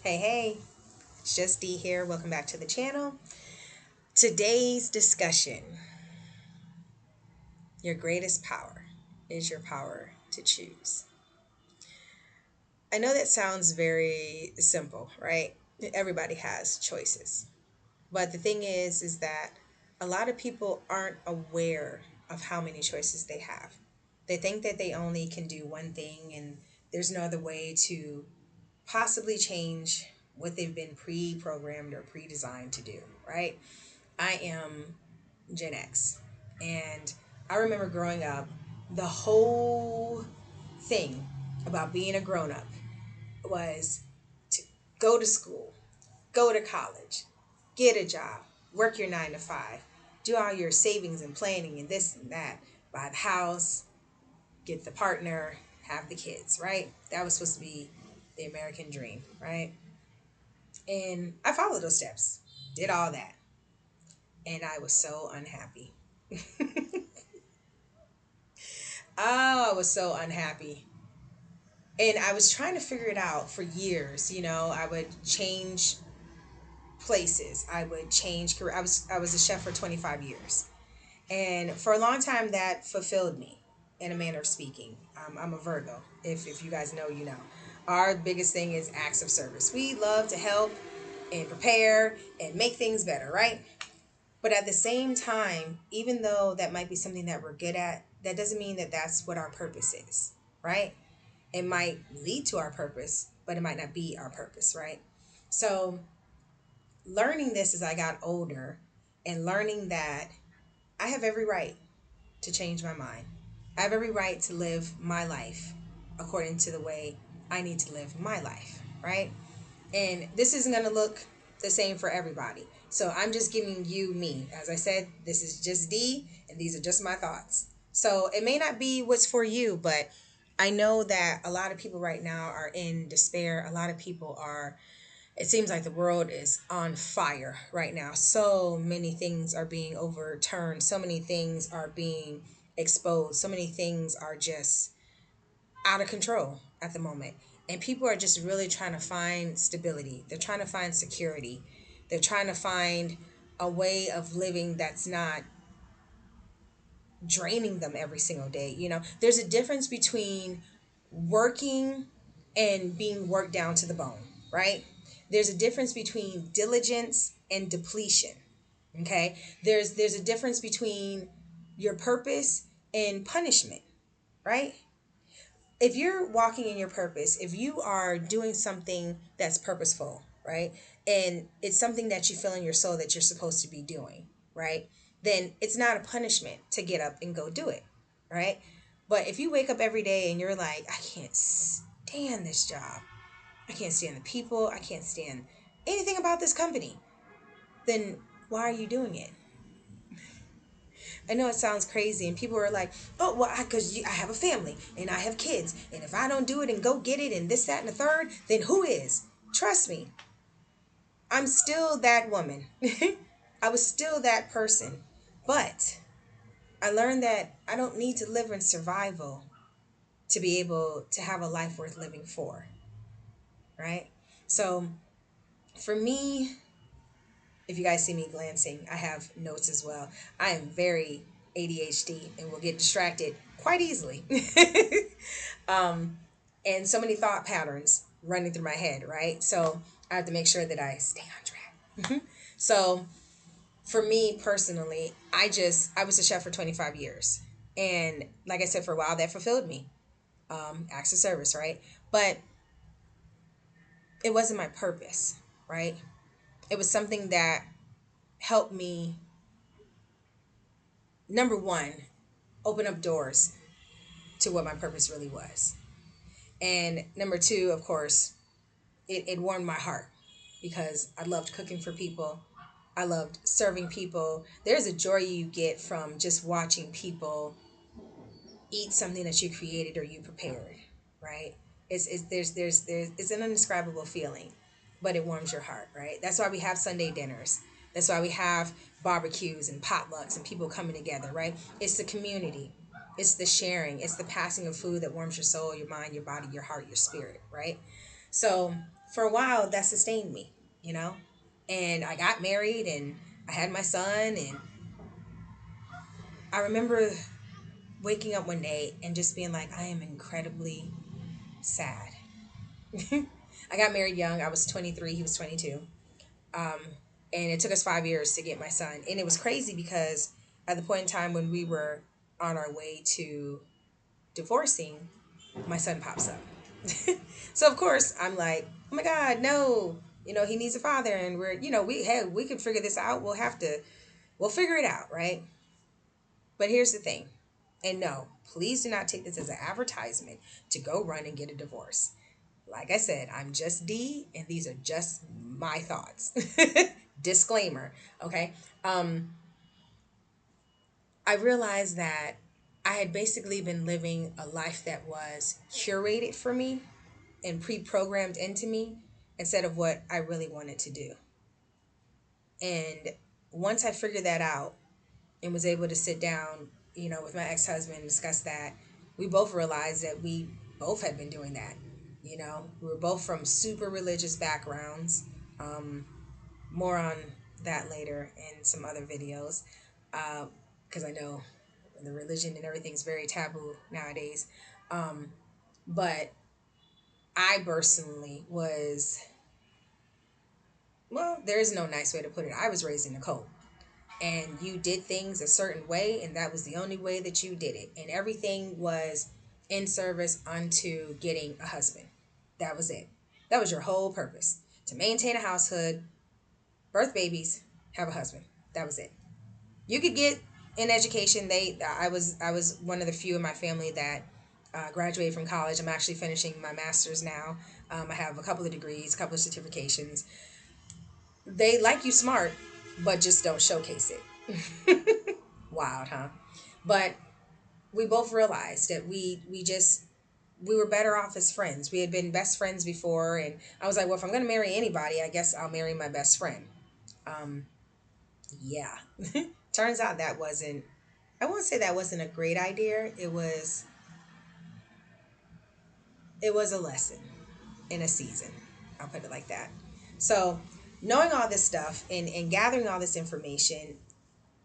Hey, hey, it's just D here. Welcome back to the channel. Today's discussion, your greatest power is your power to choose. I know that sounds very simple, right? Everybody has choices. But the thing is that a lot of people aren't aware of how many choices they have. They think that they only can do one thing and there's no other way to possibly change what they've been pre-programmed or pre-designed to do, right? I am Gen X. And I remember growing up, the whole thing about being a grown up was to go to school, go to college, get a job, work your 9 to 5, do all your savings and planning and this and that, buy the house, get the partner, have the kids, right? That was supposed to be the American dream, right? And I followed those steps, did all that, and I was so unhappy. Oh, I was so unhappy. And I was trying to figure it out for years. I would change places. I would change career. I was a chef for 25 years. And for a long time that fulfilled me in a manner of speaking. I'm a Virgo. If you guys know, you know. Our biggest thing is acts of service. We love to help and prepare and make things better, right? But at the same time, even though that might be something that we're good at, that doesn't mean that that's what our purpose is, right? It might lead to our purpose, but it might not be our purpose, right? So, learning this as I got older and learning that I have every right to change my mind. I have every right to live my life according to the way I need to live my life, right? And this isn't going to look the same for everybody. So I'm just giving you me. As I said, this is just D, and these are just my thoughts. So it may not be what's for you, but I know that a lot of people right now are in despair. A lot of people are, it seems like the world is on fire right now. So many things are being overturned. So many things are being exposed. So many things are just out of control at the moment. And people are just really trying to find stability. They're trying to find security. They're trying to find a way of living that's not draining them every single day. There's a difference between working and being worked down to the bone, right? There's a difference between diligence and depletion. Okay? There's a difference between your purpose and punishment, right? If you're walking in your purpose, if you are doing something that's purposeful, right? And it's something that you feel in your soul that you're supposed to be doing, right? Then it's not a punishment to get up and go do it, right? But if you wake up every day and you're like, I can't stand this job, I can't stand the people, I can't stand anything about this company, then why are you doing it? I know it sounds crazy, and people are like, "Oh, well, because I have a family and I have kids, and if I don't do it and go get it and this, that, and the third, then who is?" Trust me, I'm still that woman. I was still that person, but I learned that I don't need to live in survival to be able to have a life worth living for, right? So for me, if you guys see me glancing, I have notes as well. I am very ADHD and will get distracted quite easily. um, and so many thought patterns running through my head, right? So I have to make sure that I stay on track. So for me personally, I was a chef for 25 years. And like I said, for a while that fulfilled me. Acts of service, right? But it wasn't my purpose, right? It was something that helped me, number one, open up doors to what my purpose really was. And number two, of course, it warmed my heart because I loved cooking for people. I loved serving people. There's a joy you get from just watching people eat something that you created or you prepared, right? It's an indescribable feeling, but it warms your heart, right? That's why we have Sunday dinners. That's why we have barbecues and potlucks and people coming together, right? It's the community. It's the sharing. It's the passing of food that warms your soul, your mind, your body, your heart, your spirit, right? So for a while that sustained me, you know? And I got married and I had my son, and I remember waking up one day and just being like, I am incredibly sad. I got married young. I was 23, he was 22. Um, and it took us 5 years to get my son. And it was crazy because at the point in time when we were on our way to divorcing, my son pops up. So of course I'm like, oh my God, no, he needs a father, and we're, we can figure this out. We'll figure it out, right? But here's the thing, and no, please do not take this as an advertisement to go run and get a divorce. Like I said, I'm just D, and these are just my thoughts. Disclaimer, okay? I realized that I had basically been living a life that was curated for me and pre-programmed into me instead of what I really wanted to do. And once I figured that out and was able to sit down, with my ex-husband and discuss that, we both realized that we both had been doing that. We were both from super religious backgrounds. Um, More on that later in some other videos, because I know the religion and everything's very taboo nowadays. But I personally was, well, there is no nice way to put it. I was raised in a cult, and you did things a certain way, and that was the only way that you did it. And everything was in service unto getting a husband. That was it. That was your whole purpose, to maintain a household, birth babies, have a husband. That was it. You could get an education. I was one of the few in my family that graduated from college. I'm actually finishing my master's now. I have a couple of degrees, a couple of certifications. They like you smart, but just don't showcase it. Wild, huh? But we both realized that we were better off as friends. We had been best friends before, and I was like, well, if I'm going to marry anybody, I guess I'll marry my best friend. Um, yeah. Turns out that wasn't. I won't say that wasn't a great idea. It was a lesson in a season. I'll put it like that. So, knowing all this stuff and gathering all this information,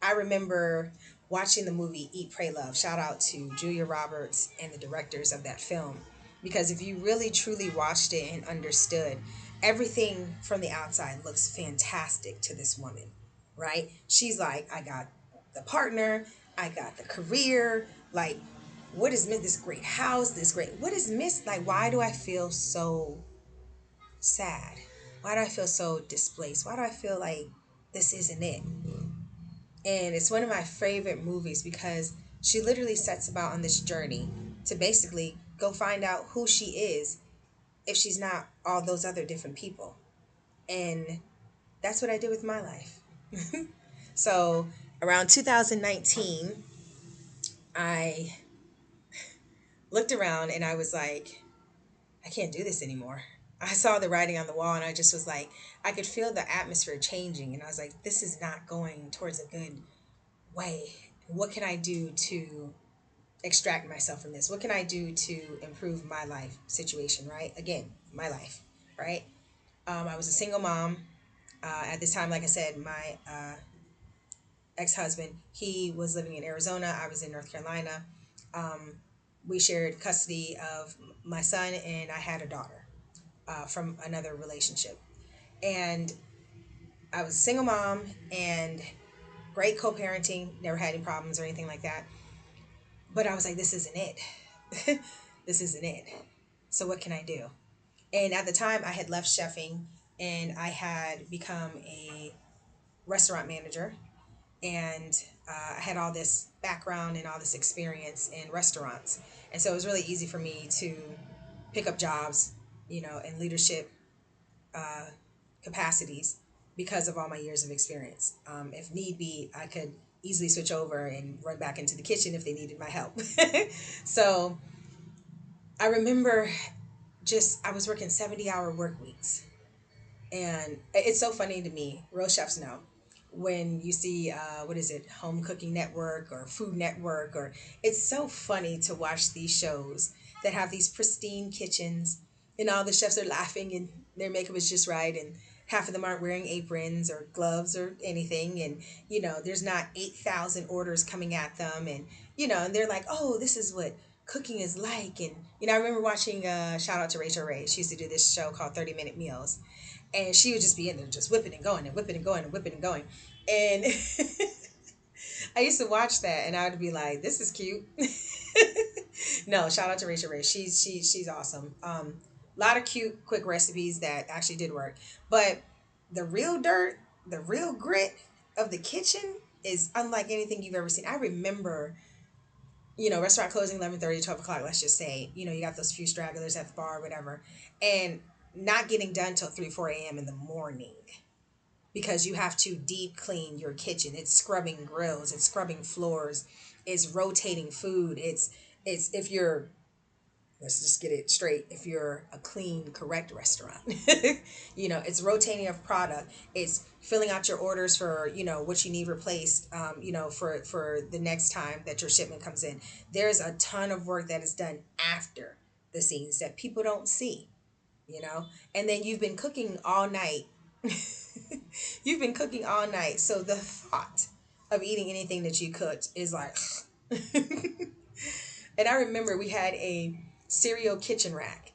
I remember watching the movie Eat, Pray, Love. Shout out to Julia Roberts and the directors of that film. Because if you really truly watched it and understood, everything from the outside looks fantastic to this woman, right? She's like, I got the partner, I got the career, like, what is miss? This great house, this great, what is miss? Like, why do I feel so sad? Why do I feel so displaced? Why do I feel like this isn't it? And it's one of my favorite movies because she literally sets about on this journey to basically go find out who she is if she's not all those other different people. And that's what I did with my life. So around 2019, I looked around and I was like, I can't do this anymore. I saw the writing on the wall and I just was like, I could feel the atmosphere changing. And I was like, this is not going towards a good way. What can I do to extract myself from this? What can I do to improve my life situation, right? Again, my life, right? I was a single mom. At this time, like I said, my ex-husband, he was living in Arizona. I was in North Carolina. Um, we shared custody of my son, and I had a daughter from another relationship. And I was a single mom and great co-parenting, never had any problems or anything like that. But I was like, this isn't it. This isn't it. So what can I do? And at the time, I had left chefing and I had become a restaurant manager. And I had all this background and all this experience in restaurants. And so it was really easy for me to pick up jobs, in leadership uh, capacities because of all my years of experience. If need be, I could easily switch over and run back into the kitchen if they needed my help. So I remember I was working 70-hour work weeks. And it's so funny to me, real chefs know, when you see, what is it, Home Cooking Network or Food Network, or it's so funny to watch these shows that have these pristine kitchens and all the chefs are laughing and Their makeup is just right, and half of them aren't wearing aprons or gloves or anything, and there's not 8,000 orders coming at them, and and they're like, oh, this is what cooking is like. And I remember watching, shout out to Rachel Ray. She used to do this show called 30 Minute Meals, and she would just be in there just whipping and going and whipping and going and whipping and going. And I used to watch that, and I would be like, this is cute. No, shout out to Rachel Ray. She's awesome. A lot of cute, quick recipes that actually did work. But the real dirt, the real grit of the kitchen is unlike anything you've ever seen. I remember, restaurant closing 11:30, 12 o'clock, let's just say. You got those few stragglers at the bar or whatever. And not getting done till 3, 4 a.m. in the morning because you have to deep clean your kitchen. It's scrubbing grills, it's scrubbing floors, it's rotating food. It's if you're, let's just get it straight, if you're a clean, correct restaurant, it's rotating of product, it's filling out your orders for what you need replaced, for the next time that your shipment comes in. There's a ton of work that is done after the scenes that people don't see, and then you've been cooking all night. You've been cooking all night, so the thought of eating anything that you cooked is like. And I remember we had a cereal kitchen rack,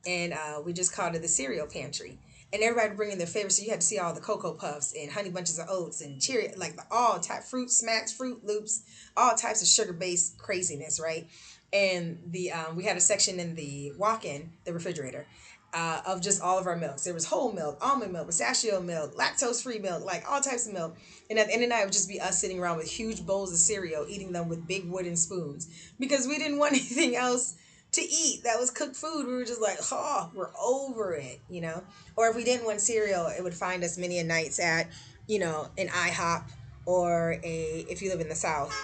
and we just called it the cereal pantry. And everybody bringing their favorites, so you had to see all the Cocoa Puffs and Honey Bunches of Oats and Cheerio, like the all type Fruit Smacks, Fruit Loops, all types of sugar based craziness, right? And the we had a section in the walk-in, the refrigerator, of just all of our milks. There was whole milk, almond milk, pistachio milk, lactose-free milk, like all types of milk. And at the end of the night, it would just be us sitting around with huge bowls of cereal, eating them with big wooden spoons because we didn't want anything else to eat that was cooked food. We were just like, oh, we're over it. Or if we didn't want cereal, it would find us many a nights at, an IHOP, or if you live in the South,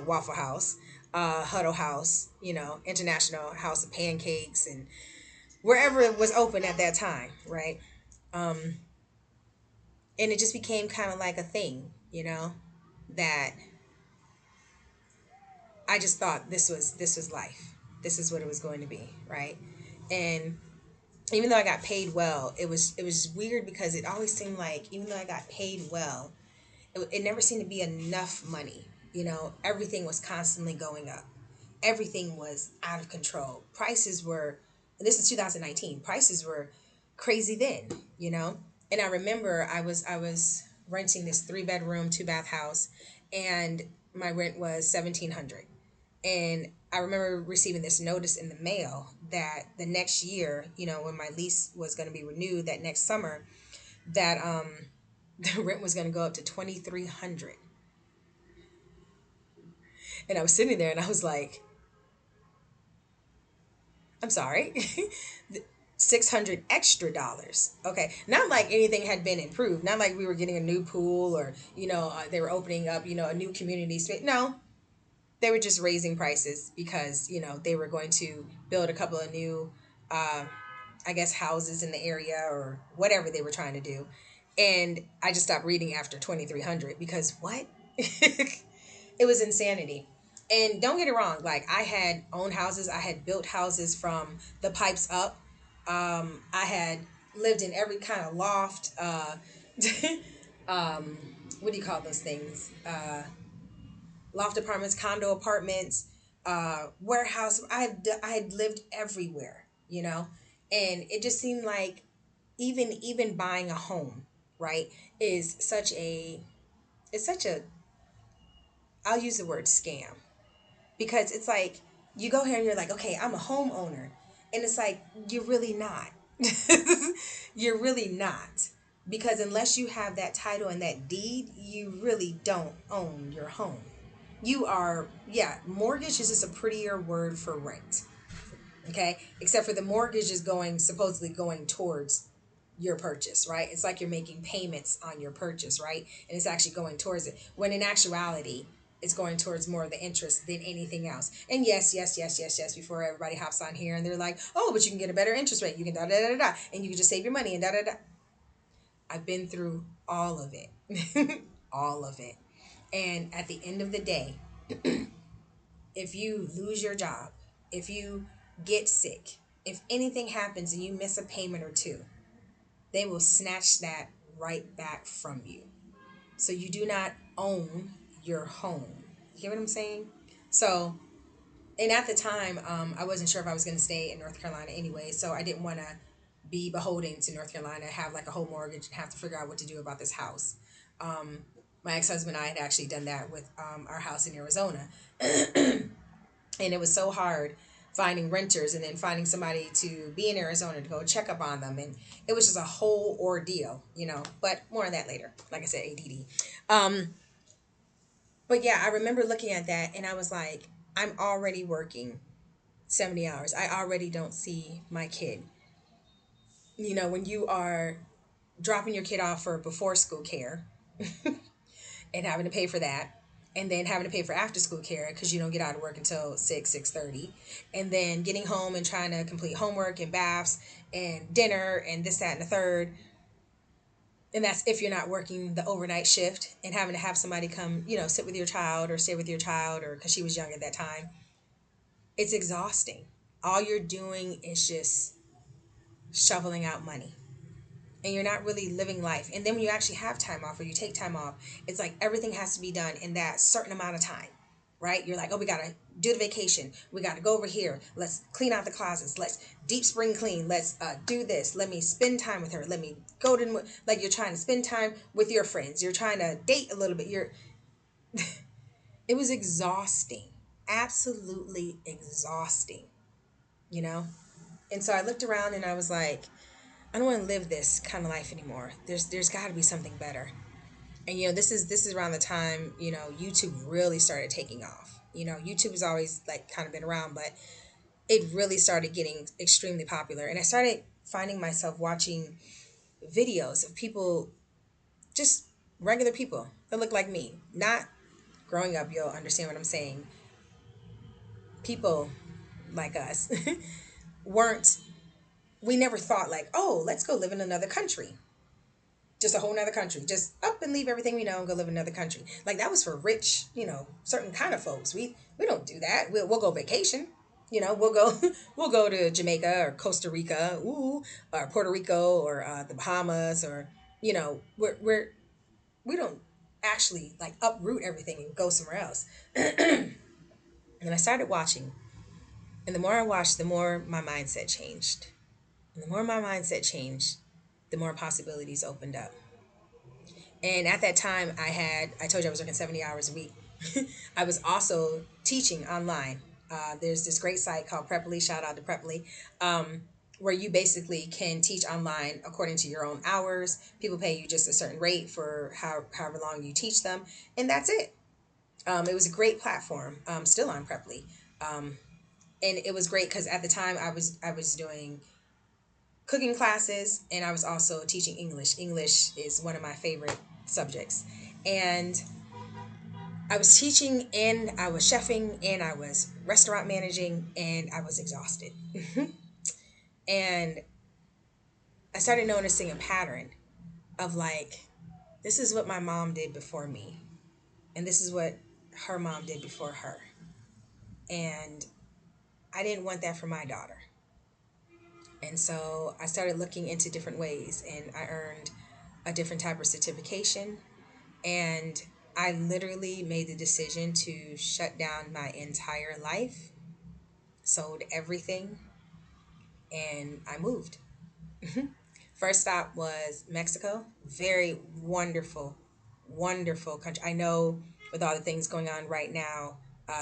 Waffle House, Huddle House, International House of Pancakes, and wherever it was open at that time, right? Um, and it just became kind of like a thing, that I just thought this was life. This is what it was going to be, right? And even though I got paid well, it was weird because it always seemed like even though I got paid well, it never seemed to be enough money. Everything was constantly going up. Everything was out of control. Prices were, and this is 2019. Prices were crazy then, And I remember I was renting this 3 bedroom, 2 bath house, and my rent was 1,700. And I remember receiving this notice in the mail that the next year, when my lease was going to be renewed that next summer, that the rent was going to go up to 2,300. And I was sitting there and I was like, I'm sorry. 600 extra dollars. Okay. Not like anything had been improved. Not like we were getting a new pool, or, they were opening up, a new community space. No, they were just raising prices because, they were going to build a couple of new, uh, I guess, houses in the area or whatever they were trying to do. And I just stopped reading after 2,300 because what? It was insanity. And don't get it wrong, like I had owned houses, I had built houses from the pipes up. I had lived in every kind of loft. Um, what do you call those things? Loft apartments, condo apartments, warehouse. I had lived everywhere, and it just seemed like even buying a home, right, is such a it's such a I'll use the word scam, because it's like you go here and you're like, okay, I'm a homeowner, and it's like you're really not. You're really not, because unless you have that title and that deed, you really don't own your home. You are, yeah, mortgage is just a prettier word for rent. Okay, except for the mortgage is going supposedly going towards your purchase, right? It's like you're making payments on your purchase, right? And it's actually going towards it, when in actuality it's going towards more of the interest than anything else. And yes, yes, yes, yes, yes, before everybody hops on here and they're like, oh, but you can get a better interest rate, you can da da da da, and you can just save your money and da da da. I've been through all of it. All of it. And at the end of the day, if you lose your job, if you get sick, if anything happens and you miss a payment or two, they will snatch that right back from you. So you do not own your home. You get what I'm saying? So, and at the time, I wasn't sure if I was going to stay in North Carolina anyway. So I didn't want to be beholden to North Carolina, have like a whole mortgage, and have to figure out what to do about this house. Um, my ex husband and I had actually done that with our house in Arizona. And it was so hard finding renters and then finding somebody to be in Arizona to go check up on them. And it was just a whole ordeal, you know, but more on that later. Like I said, ADD. Um, but yeah, I remember looking at that and I was like, I'm already working 70 hours. I already don't see my kid. You know, when you are dropping your kid off for before school care and having to pay for that, and then having to pay for after school care because you don't get out of work until 6:30, and then getting home and trying to complete homework and baths and dinner and this, that, and the third. And that's if you're not working the overnight shift and having to have somebody come, you know, sit with your child or stay with your child, or because she was young at that time. It's exhausting. All you're doing is just shoveling out money, and you're not really living life. And then when you actually have time off or you take time off, it's like everything has to be done in that certain amount of time, right? You're like, oh, we gotta do the vacation, we gotta go over here, let's clean out the closets, let's deep spring clean, let's do this, let me spend time with her, let me go to, like, you're trying to spend time with your friends, you're trying to date a little bit, you're it was exhausting, absolutely exhausting, you know. And so I looked around and I was like, I don't want to live this kind of life anymore. There's got to be something better. And you know, this is around the time, you know, YouTube really started taking off. You know, YouTube has always like kind of been around, but it really started getting extremely popular. And I started finding myself watching videos of people, just regular people that look like me. Not growing up, you'll understand what I'm saying. People like us weren't, we never thought like, oh, let's go live in another country, just a whole nother country, just up and leave everything we know and go live in another country. Like that was for rich, you know, certain kind of folks. We don't do that. We'll go vacation. You know, we'll go we'll go to Jamaica or Costa Rica, ooh, or Puerto Rico or the Bahamas, or you know, we don't actually like uproot everything and go somewhere else. And I started watching, and the more I watched, the more my mindset changed, and the more my mindset changed, the more possibilities opened up. And at that time, I told you I was working 70 hours a week. I was also teaching online. There's this great site called Preply, shout out to Preply, where you basically can teach online according to your own hours. People pay you just a certain rate for however long you teach them, and that's it. It was a great platform, still on Preply. Um, and it was great because at the time I was doing cooking classes and I was also teaching English. English is one of my favorite subjects. And I was teaching and I was chefing and I was restaurant managing and I was exhausted. And I started noticing a pattern of like, this is what my mom did before me, and this is what her mom did before her. And I didn't want that for my daughter. And so I started looking into different ways and I earned a different type of certification. And I literally made the decision to shut down my entire life, sold everything, and I moved. First stop was Mexico. Very wonderful, wonderful country. I know with all the things going on right now,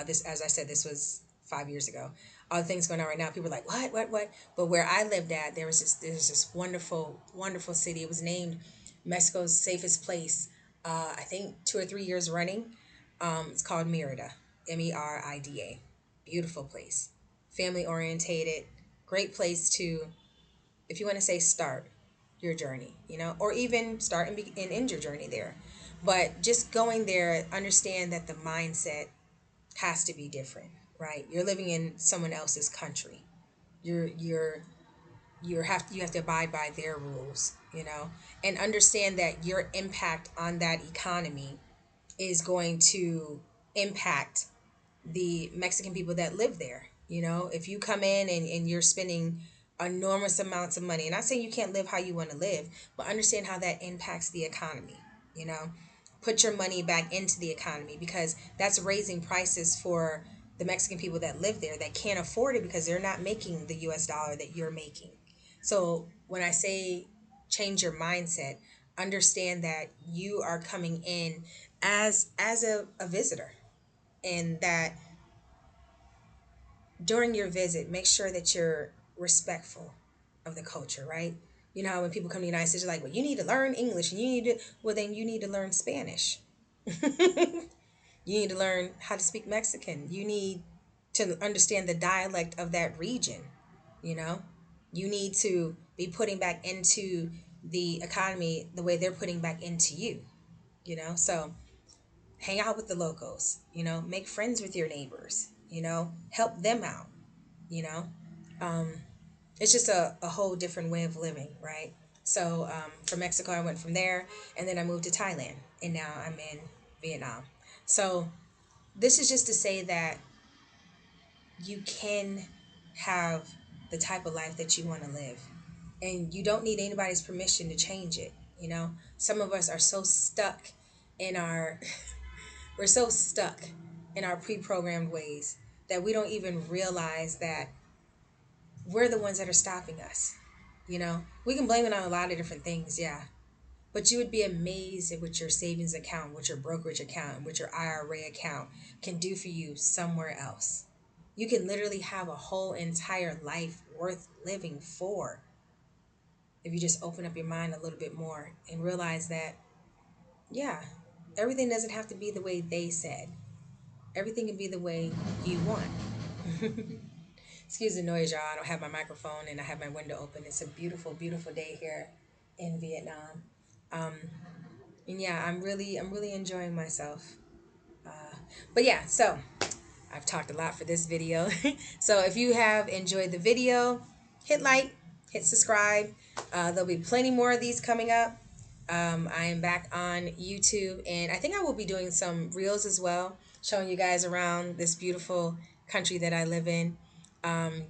this, as I said, this was 5 years ago. All the things going on right now, people are like, what? But where I lived at, there's this wonderful, wonderful city. It was named Mexico's safest place. I think 2 or 3 years running. It's called Merida, Merida. Beautiful place, family orientated, great place to, if you want to say, start your journey, you know, or even start and end your journey there. But just going there, understand that the mindset has to be different, right? You're living in someone else's country. You're you have to abide by their rules, you know, and understand that your impact on that economy is going to impact the Mexican people that live there. You know, if you come in and you're spending enormous amounts of money. And I'm not saying you can't live how you want to live, but understand how that impacts the economy. You know, put your money back into the economy, because that's raising prices for the Mexican people that live there that can't afford it because they're not making the US dollar that you're making. So when I say change your mindset, understand that you are coming in as a visitor, and that during your visit, make sure that you're respectful of the culture, right? You know how when people come to the United States, they're like, well, you need to learn English and you need to, well, then you need to learn Spanish. You need to learn how to speak Mexican. You need to understand the dialect of that region, you know? You need to be putting back into the economy the way they're putting back into you, you know? So hang out with the locals, you know? Make friends with your neighbors, you know? Help them out, you know? It's just a whole different way of living, right? So from Mexico, I went from there, and then I moved to Thailand, and now I'm in Vietnam. So this is just to say that you can have the type of life that you want to live, and you don't need anybody's permission to change it. You know, some of us are so stuck in our we're so stuck in our pre-programmed ways that we don't even realize that we're the ones that are stopping us. You know, we can blame it on a lot of different things, yeah. But you would be amazed at what your savings account, what your brokerage account, what your IRA account can do for you somewhere else. You can literally have a whole entire life worth living for if you just open up your mind a little bit more and realize that, yeah, everything doesn't have to be the way they said. Everything can be the way you want. Excuse the noise, y'all. I don't have my microphone and I have my window open. It's a beautiful, beautiful day here in Vietnam. And yeah, I'm really enjoying myself. But yeah, so I've talked a lot for this video. So if you have enjoyed the video, hit like, hit subscribe. There'll be plenty more of these coming up. I am back on YouTube, and I think I will be doing some reels as well, showing you guys around this beautiful country that I live in,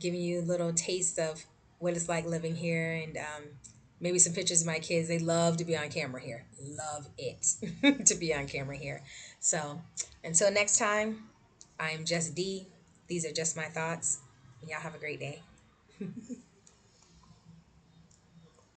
giving you a little taste of what it's like living here, and maybe some pictures of my kids. They love to be on camera here. Love it to be on camera here. So until next time, I am Just D. These are just my thoughts. Y'all have a great day.